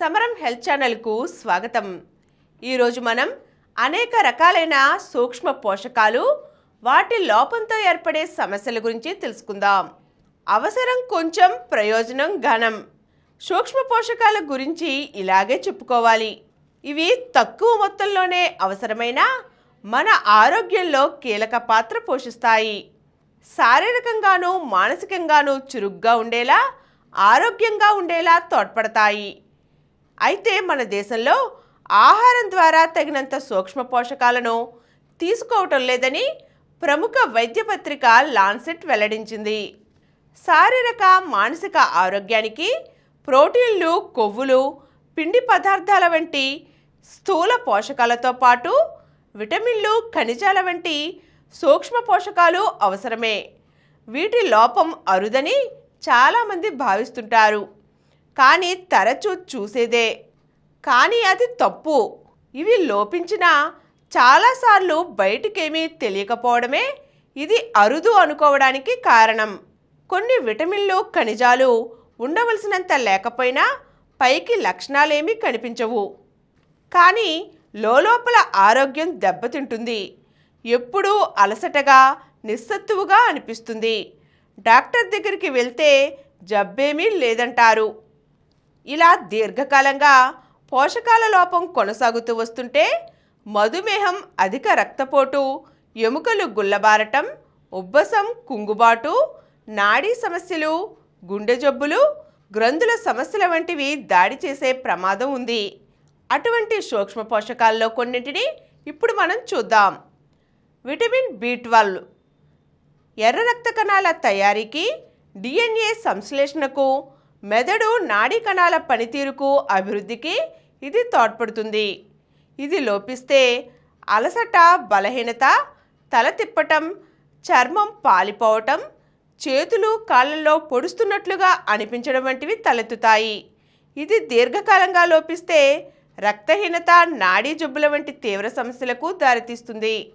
సమరం హెల్త్ ఛానల్కు స్వాగతం. ఈరోజు మనం అనేక రకాలైన సూక్ష్మ పోషకాలు వాటి లోపంతో ఏర్పడే సమస్యల గురించి తెలుసుకుందాం. అవసరం కొంచెం, ప్రయోజనం ఘనం. సూక్ష్మ పోషకాల గురించి ఇలాగే చెప్పుకోవాలి. ఇవి తక్కువ మొత్తంలోనే అవసరమైన మన ఆరోగ్యంలో కీలక పాత్ర పోషిస్తాయి. శారీరకంగానూ మానసికంగానూ చురుగ్గా ఉండేలా, ఆరోగ్యంగా ఉండేలా తోడ్పడతాయి. అయితే మన దేశంలో ఆహారం ద్వారా తగినంత సూక్ష్మ పోషకాలను తీసుకోవటం లేదని ప్రముఖ వైద్య పత్రిక లాన్సెట్ వెల్లడించింది. శారీరక, మానసిక ఆరోగ్యానికి ప్రోటీన్లు, కొవ్వులు, పిండి పదార్థాల వంటి స్థూల పోషకాలతో పాటు విటమిన్లు, ఖనిజాల వంటి సూక్ష్మ పోషకాలు అవసరమే. వీటి లోపం అరుదని చాలామంది భావిస్తుంటారు. కానీ తరచూ చూసేదే. కానీ అది తప్పు. ఇవి లోపించినా చాలాసార్లు బయటికేమీ తెలియకపోవడమే ఇది అరుదు అనుకోవడానికి కారణం. కొన్ని విటమిన్లు, ఖనిజాలు ఉండవలసినంత లేకపోయినా పైకి లక్షణాలేమీ కనిపించవు. కానీ లోపల ఆరోగ్యం దెబ్బతింటుంది. ఎప్పుడూ అలసటగా, నిస్సత్తువుగా అనిపిస్తుంది. డాక్టర్ దగ్గరికి వెళ్తే జబ్బేమీ లేదంటారు. ఇలా దీర్ఘకాలంగా పోషకాల లోపం కొనసాగుతూ వస్తుంటే మధుమేహం, అధిక రక్తపోటు, ఎముకలు గుల్లబారటం, ఉబ్బసం, కుంగుబాటు, నాడీ సమస్యలు, గుండె జబ్బులు, గ్రంథుల సమస్యల వంటివి దాడి చేసే ప్రమాదం ఉంది. అటువంటి సూక్ష్మ పోషకాల్లో కొన్నింటిని ఇప్పుడు మనం చూద్దాం. విటమిన్ B12 ఎర్ర రక్త కణాల తయారీకి, DNA సంశ్లేషణకు, మెదడు, నాడీ కణాల పనితీరుకు, అభివృద్ధికి ఇది తోడ్పడుతుంది. ఇది లోపిస్తే అలసట, బలహీనత, తల తిప్పటం, చర్మం పాలిపోవటం, చేతులు కాళ్ళల్లో పొడుస్తున్నట్లుగా అనిపించడం వంటివి తలెత్తుతాయి. ఇది దీర్ఘకాలంగా లోపిస్తే రక్తహీనత, నాడీ జబ్బుల వంటి తీవ్ర సమస్యలకు దారితీస్తుంది.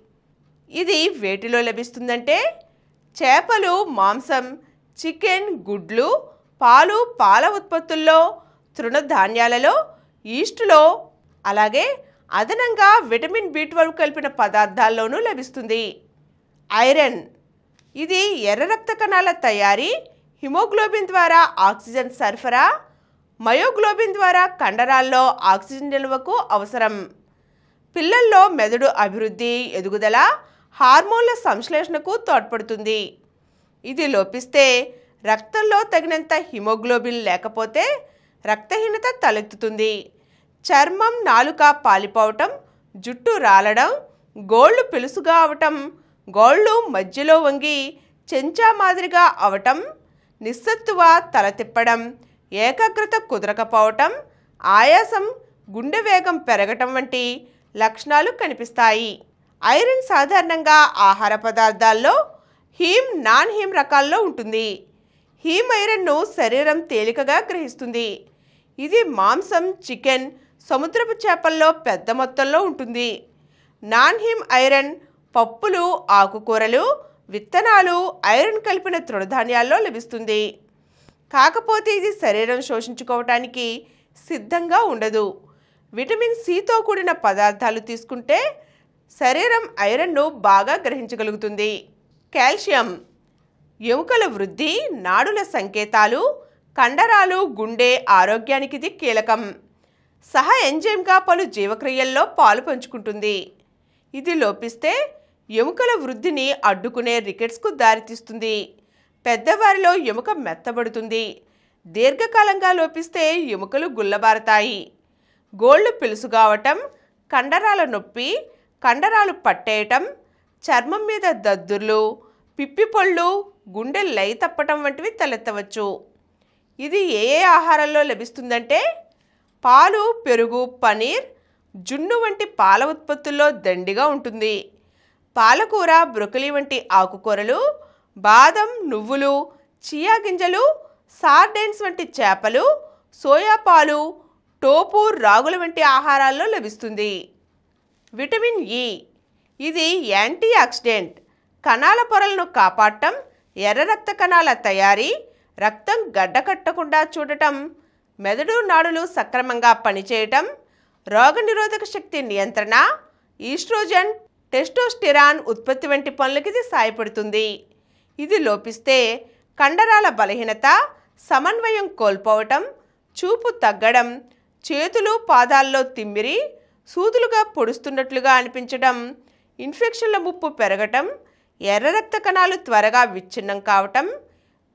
ఇది వేటిలో లభిస్తుందంటే చేపలు, మాంసం, చికెన్, గుడ్లు, పాలు, పాల ఉత్పత్తుల్లో, తృణధాన్యాలలో, ఈస్టులో, అలాగే అదనంగా విటమిన్ B12 కలిపిన పదార్థాల్లోనూ లభిస్తుంది. ఐరన్ ఇది ఎర్ర రక్త కణాల తయారీ, హిమోగ్లోబిన్ ద్వారా ఆక్సిజన్ సరఫరా, మయోగ్లోబిన్ ద్వారా కండరాల్లో ఆక్సిజన్ నిల్వకు అవసరం. పిల్లల్లో మెదడు అభివృద్ధి, ఎదుగుదల, హార్మోన్ల సంశ్లేషణకు తోడ్పడుతుంది. ఇది లోపిస్తే రక్తంలో తగినంత హిమోగ్లోబిన్ లేకపోతే రక్తహీనత తలెత్తుతుంది. చర్మం, నాలుక పాలిపోవటం, జుట్టు రాలడం, గోళ్ళు పెలుసుగా అవటం, గోళ్ళు మధ్యలో వంగి చెంచా మాదిరిగా అవటం, నిస్సత్తువ, తల తిప్పడం, ఏకాగ్రత కుదరకపోవటం, ఆయాసం, గుండె వేగం పెరగటం వంటి లక్షణాలు కనిపిస్తాయి. ఐరన్ సాధారణంగా ఆహార పదార్థాల్లో హీమ్, నాన్ హీమ్ రకాల్లో ఉంటుంది. హీమ్ ఐరన్ను శరీరం తేలికగా గ్రహిస్తుంది. ఇది మాంసం, చికెన్, సముద్రపు చేపల్లో పెద్ద మొత్తంలో ఉంటుంది. నాన్ హీమ్ ఐరన్ పప్పులు, ఆకుకూరలు, విత్తనాలు, ఐరన్ కలిపిన తృణధాన్యాల్లో లభిస్తుంది. కాకపోతే ఇది శరీరం శోషించుకోవటానికి సిద్ధంగా ఉండదు. విటమిన్ Cతో కూడిన పదార్థాలు తీసుకుంటే శరీరం ఐరన్ను బాగా గ్రహించగలుగుతుంది. కాల్షియం ఎముకల వృద్ధి, నాడుల సంకేతాలు, కండరాలు, గుండె ఆరోగ్యానికి ఇది కీలకం. సహ ఎంజైమ్గా పలు జీవక్రియల్లో పాలు పంచుకుంటుంది. ఇది లోపిస్తే ఎముకల వృద్ధిని అడ్డుకునే రికెట్స్కు దారితీస్తుంది. పెద్దవారిలో ఎముక మెత్తబడుతుంది. దీర్ఘకాలంగా లోపిస్తే ఎముకలు గుల్లబారతాయి. గోళ్ళు పెలుసుగావటం, కండరాల నొప్పి, కండరాలు పట్టేయటం, చర్మం మీద దద్దుర్లు, పిప్పిపళ్ళు, గుండె లయ తప్పటం వంటివి తలెత్తవచ్చు. ఇది ఏ ఆహారంలో లభిస్తుందంటే పాలు, పెరుగు, పనీర్, జున్ను వంటి పాల ఉత్పత్తుల్లో దండిగా ఉంటుంది. పాలకూర, బ్రొకలీ వంటి ఆకుకూరలు, బాదం, నువ్వులు, చియా గింజలు, సార్డైన్స్ వంటి చేపలు, సోయా పాలు, టోపు, రాగుల వంటి ఆహారాల్లో లభిస్తుంది. విటమిన్ E ఇది యాంటీ ఆక్సిడెంట్, కణాల పొరలను కాపాడటం, ఎర్ర రక్త కణాల తయారీ, రక్తం గడ్డకట్టకుండా చూడటం, మెదడు నాడులు సక్రమంగా పనిచేయటం, రోగనిరోధక శక్తి నియంత్రణ, ఈస్ట్రోజన్, టెస్టోస్టెరాన్ ఉత్పత్తి వంటి పనులకు ఇది సహాయపడుతుంది. ఇది లోపిస్తే కండరాల బలహీనత, సమన్వయం కోల్పోవటం, చూపు తగ్గడం, చేతులు పాదాల్లో తిమ్మిరి, సూదులుగా పొడుస్తున్నట్లుగా అనిపించడం, ఇన్ఫెక్షన్ల ముప్పు పెరగటం, ఎర్ర రక్త కణాలు త్వరగా విచ్ఛిన్నం కావటం,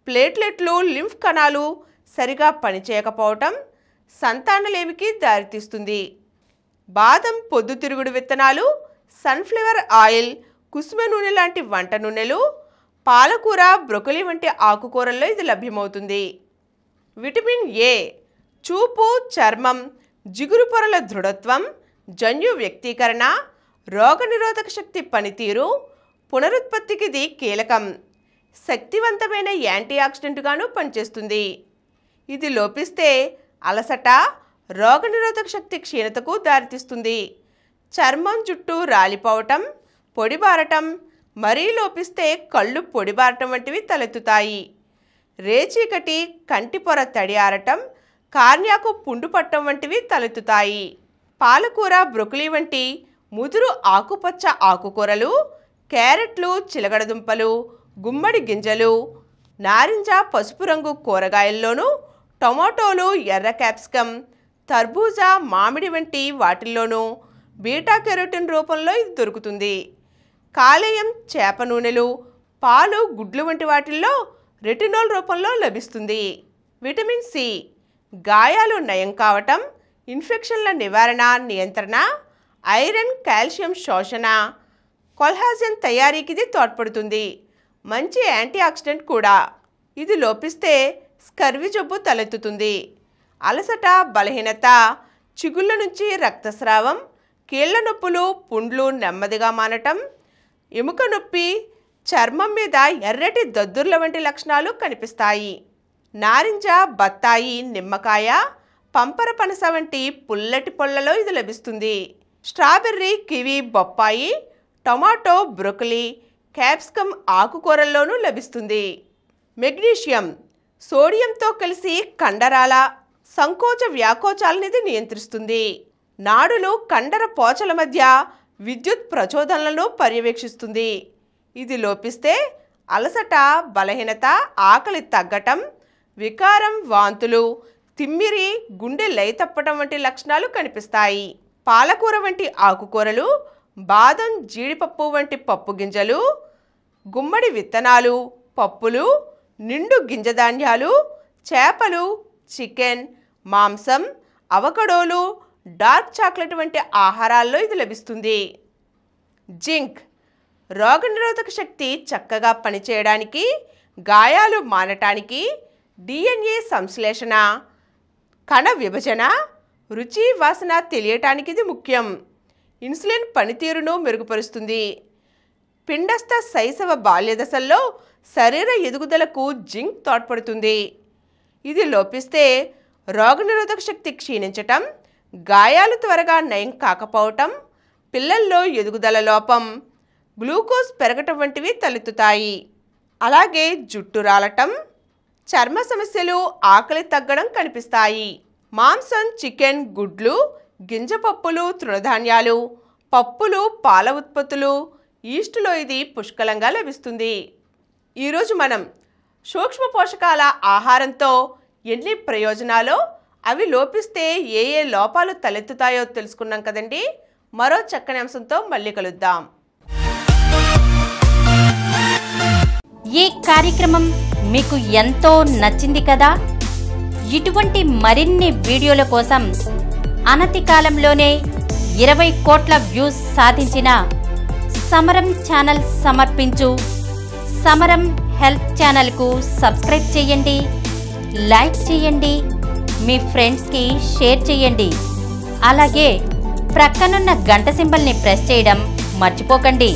ప్లేట్లెట్లు, లింఫ్ కణాలు సరిగా పనిచేయకపోవటం సంతానలేమికి దారితీస్తుంది. బాదం, పొద్దుతిరుగుడు విత్తనాలు, సన్ఫ్లవర్ ఆయిల్, కుసుమ నూనె లాంటి వంట నూనెలు, పాలకూర, బ్రొకొలి వంటి ఆకుకూరల్లో ఇది లభ్యమవుతుంది. విటమిన్ ఏ చూపు, చర్మం, జిగురు పొరల దృఢత్వం, జన్యు వ్యక్తీకరణ, రోగనిరోధక శక్తి పనితీరు, పునరుత్పత్తికి ఇది కీలకం. శక్తివంతమైన యాంటీ ఆక్సిడెంట్గాను పనిచేస్తుంది. ఇది లోపిస్తే అలసట, రోగనిరోధక శక్తి క్షీణతకు దారితీస్తుంది. చర్మం, జుట్టు రాలిపోవటం, పొడిబారటం, మరీ లోపిస్తే కళ్ళు పొడిబారటం వంటివి తలెత్తుతాయి. రేచీకటి, కంటి పొర తడి ఆరటం, కార్నియాకు పుండు పట్టడం వంటివి తలెత్తుతాయి. పాలకూర, బ్రొకొలి వంటి ముదురు ఆకుపచ్చ ఆకుకూరలు, క్యారెట్లు, చిలగడదుంపలు, గుమ్మడి గింజలు, నారింజ, పసుపు రంగు కూరగాయల్లోనూ, టొమాటోలు, ఎర్ర క్యాప్సికం, తర్బూజా, మామిడి వంటి వాటిల్లోనూ బీటా కెరోటిన్ రూపంలో ఇది దొరుకుతుంది. కాలేయం, చేప నూనెలు, పాలు, గుడ్లు వంటి వాటిల్లో రెటినాల్ రూపంలో లభిస్తుంది. విటమిన్ సి గాయాలు నయం కావటం, ఇన్ఫెక్షన్ల నివారణ, నియంత్రణ, ఐరన్, కాల్షియం శోషణ, కొల్హాజన్ తయారీకి ఇది తోడ్పడుతుంది. మంచి యాంటీ ఆక్సిడెంట్ కూడా. ఇది లోపిస్తే స్కర్వి జబ్బు తలెత్తుతుంది. అలసట, బలహీనత, చిగుళ్ళ నుంచి రక్తస్రావం, కీళ్ల నొప్పులు, పుండ్లు నెమ్మదిగా మానటం, ఎముక నొప్పి, చర్మం మీద ఎర్రటి దద్దుర్ల వంటి లక్షణాలు కనిపిస్తాయి. నారింజ, బత్తాయి, నిమ్మకాయ, పంపర పనస వంటి పుల్లటి పళ్ళలో ఇది లభిస్తుంది. స్ట్రాబెర్రీ, కివి, బొప్పాయి, టొమాటో, బ్రొకొలి, క్యాప్సికం ఆకుకూరల్లోనూ లభిస్తుంది. మెగ్నీషియం సోడియంతో కలిసి కండరాల సంకోచ వ్యాకోచాలను ఇది నియంత్రిస్తుంది. నాడులు, కండర పోచల మధ్య విద్యుత్ ప్రచోదనలను పర్యవేక్షిస్తుంది. ఇది లోపిస్తే అలసట, బలహీనత, ఆకలి తగ్గటం, వికారం, వాంతులు, తిమ్మిరి, గుండె లయ తప్పటం వంటి లక్షణాలు కనిపిస్తాయి. పాలకూర వంటి ఆకుకూరలు, బాదం, జీడిపప్పు వంటి పప్పు గింజలు, గుమ్మడి విత్తనాలు, పప్పులు, నిండు గింజధాన్యాలు, చేపలు, చికెన్, మాంసం, అవకడోలు, డార్క్ చాక్లెట్ వంటి ఆహారాల్లో ఇది లభిస్తుంది. జింక్ రోగనిరోధక శక్తి చక్కగా పనిచేయడానికి, గాయాలు మానటానికి, డిఎన్ఏ సంశ్లేషణ, కణ విభజన, రుచి, వాసన తెలియటానికి ఇది ముఖ్యం. ఇన్సులిన్ పనితీరును మెరుగుపరుస్తుంది. పిండస్థ శైశవ బాల్యదశల్లో శరీర ఎదుగుదలకు జింక్ తోడ్పడుతుంది. ఇది లోపిస్తే రోగనిరోధక శక్తి క్షీణించటం, గాయాలు త్వరగా నయం కాకపోవటం, పిల్లల్లో ఎదుగుదల లోపం, గ్లూకోజ్ పెరగటం వంటివి తలెత్తుతాయి. అలాగే జుట్టు రాలటం, చర్మ సమస్యలు, ఆకలి తగ్గడం కనిపిస్తాయి. మాంసం, చికెన్, గుడ్లు, గింజపప్పులు, తృణధాన్యాలు, పప్పులు, పాల ఉత్పత్తులు, ఈస్టులో ఇది పుష్కలంగా లభిస్తుంది. ఈరోజు మనం సూక్ష్మ పోషకాల ఆహారంతో ఎన్ని ప్రయోజనాలో, అవి లోపిస్తే ఏ ఏ లోపాలు తలెత్తుతాయో తెలుసుకున్నాం కదండి. మరో చక్కని అంశంతో మళ్ళీ కలుద్దాం. ఈ కార్యక్రమం మీకు ఎంతో నచ్చింది కదా. ఇటువంటి మరిన్ని వీడియోల కోసం అనతి కాలంలోనే 20 కోట్ల వ్యూస్ సాధించిన సమరం ఛానల్ సమర్పించు సమరం హెల్త్ ఛానల్కు సబ్స్క్రైబ్ చేయండి, లైక్ చేయండి, మీ ఫ్రెండ్స్కి షేర్ చేయండి. అలాగే ప్రక్కనున్న గంట సింబల్ని ప్రెస్ చేయడం మర్చిపోకండి.